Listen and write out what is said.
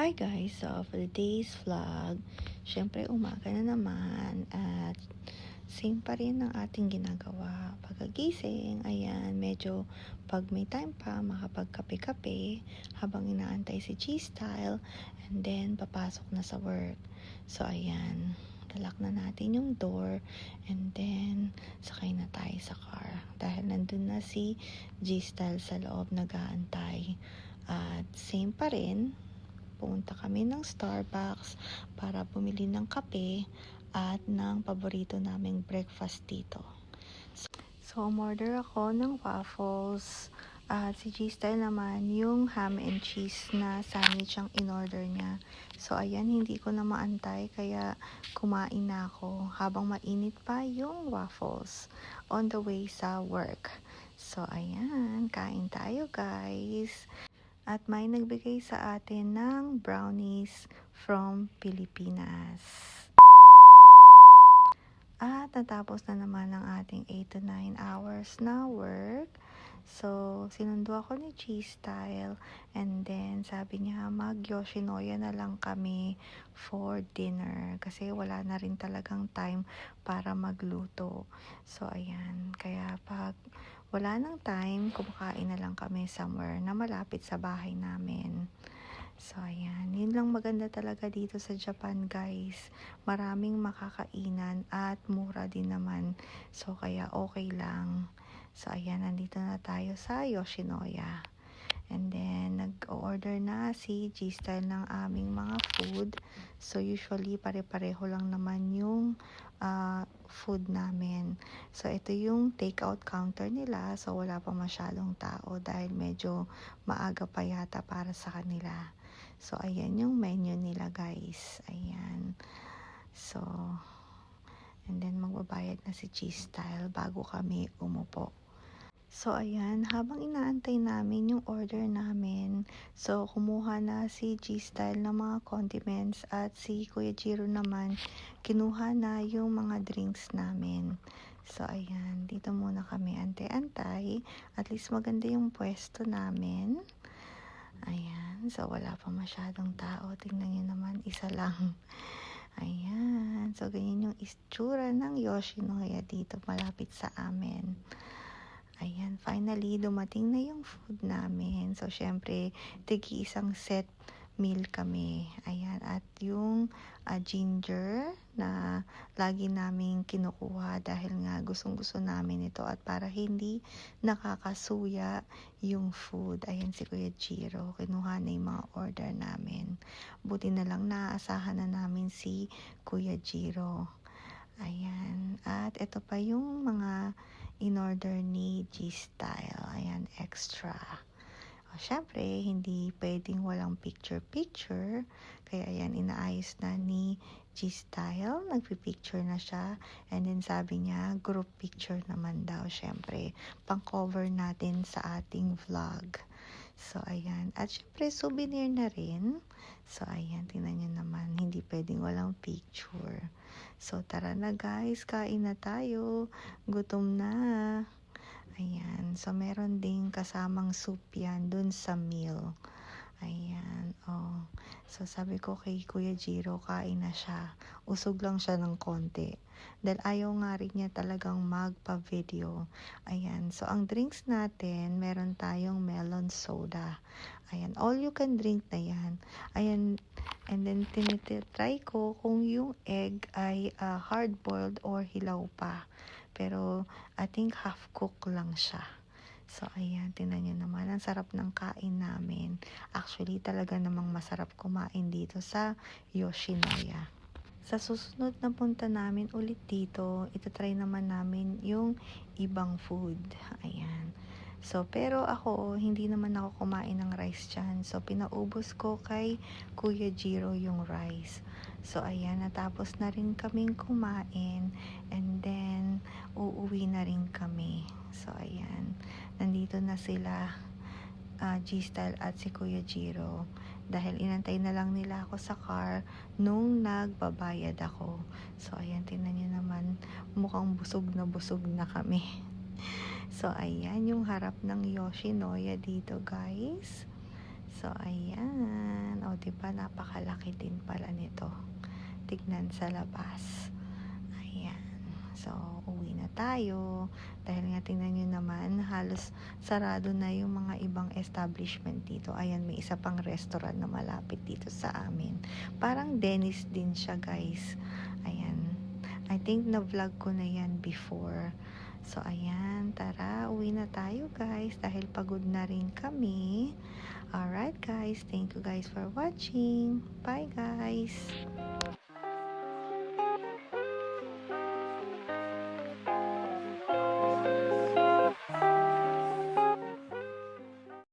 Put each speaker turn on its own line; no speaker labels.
Hi guys! So for today's vlog, syempre umaga na naman at same pa rin ang ating ginagawa. Pagkagising, ayan, medyo pag may time pa, makapagkape-kape habang inaantay si G-Style and then papasok na sa work. So ayan, lalak na natin yung door and then sakay na tayo sa car dahil nandun na si G-Style sa loob nag-aantay. At same pa rin, pumunta kami ng Starbucks para bumili ng kape at ng paborito naming breakfast dito. So, umorder ako ng waffles at si G-Style naman yung ham and cheese na sandwich ang in-order niya. So, ayan, hindi ko na maantay kaya kumain na ako habang mainit pa yung waffles on the way sa work. So, ayan, kain tayo guys. At may nagbigay sa atin ng brownies from Pilipinas. At natapos na naman ang ating 8 to 9 hours na work. So, sinundo ako ni G-Style and then sabi niya mag-Yoshinoya na lang kami for dinner kasi wala na rin talagang time para magluto. So, ayan. Kaya pag wala nang time, kumakain na lang kami somewhere na malapit sa bahay namin. So, ayan. Yun lang maganda talaga dito sa Japan, guys. Maraming makakainan at mura din naman. So, kaya okay lang. So, ayan. Nandito na tayo sa Yoshinoya. And then, nag-order na si G-Style ng aming mga food. So, usually, pare-pareho lang naman yung food namin. So, ito yung take-out counter nila. So, wala pa masyadong tao dahil medyo maaga pa yata para sa kanila. So, ayan yung menu nila, guys. Ayan. So, and then, magbabayad na si G-Style bago kami umupo. So, ayan, habang inaantay namin yung order namin, so, kumuha na si G-Style ng mga condiments at si Kuya Jiro naman, kinuha na yung mga drinks namin. So, ayan, dito muna kami antay-antay. At least maganda yung pwesto namin. Ayan, so, wala pa masyadong tao. Tingnan nyo naman, isa lang. Ayan, so, ganyan yung itsura ng Yoshinoya dito, malapit sa amin. Ayan, finally, dumating na yung food namin. So, syempre, tigi-isang set meal kami. Ayan, at yung ginger na lagi naming kinukuha dahil nga gustong-gusto namin ito at para hindi nakakasuya yung food. Ayan, si Kuya Jiro, kinuha na yung mga order namin. Buti na lang naaasahan na namin si Kuya Jiro. Ayan, at ito pa yung mga in-order ni G-Style. Ayan, extra. O, syempre, hindi pwedeng walang picture-picture. Kaya ayan, inaayos na ni G-Style. Nagpipicture na siya. And then sabi niya, group picture naman daw, syempre. Pang-cover natin sa ating vlog. So, ayan. At syempre, souvenir na rin. So, ayan, tingnan nyo naman. Hindi pwedeng walang picture. So, tara na guys. Kain na tayo. Gutom na. Ayan. So, meron ding kasamang soup yan dun sa meal. Ayan. Oh. So, sabi ko kay Kuya Jiro, kain na siya. Usog lang siya ng konti. Dahil ayaw nga rin niya talagang magpa-video. Ayan. So, ang drinks natin, meron tayong melon soda. Ayan. All you can drink na yan. Ayan. And then, tinitry ko kung yung egg ay hard-boiled or hilaw pa. Pero, I think half-cook lang siya. So, ayan, tingnan nyo naman. Ang sarap ng kain namin. Actually, talaga namang masarap kumain dito sa Yoshinoya. Sa susunod na punta namin ulit dito, itatry naman namin yung ibang food. Ayan. So, pero ako, hindi naman ako kumain ng rice dyan. So, pinaubos ko kay Kuya Jiro yung rice. So, ayan, natapos na rin kaming kumain. And then, uuwi na rin kami. So, ayan. Nandito na sila, G-Style at si Kuya Jiro. Dahil inantay na lang nila ako sa car nung nagbabayad ako. So, ayan, tingnan nyo naman. Mukhang busog na kami. So, ayan yung harap ng Yoshinoya dito, guys. So, ayan. O, diba, napakalaki din pala nito. Tignan sa labas. Ayan. So, uwi na tayo. Dahil nga tingnan nyo naman, halos sarado na yung mga ibang establishment dito. Ayan, may isa pang restaurant na malapit dito sa amin. Parang Dennis din siya, guys. Ayan. I think na-vlog ko na yan before. So, ayan. Tara, uwi na tayo, guys. Dahil pagod na rin kami. Alright, guys. Thank you, guys, for watching. Bye, guys.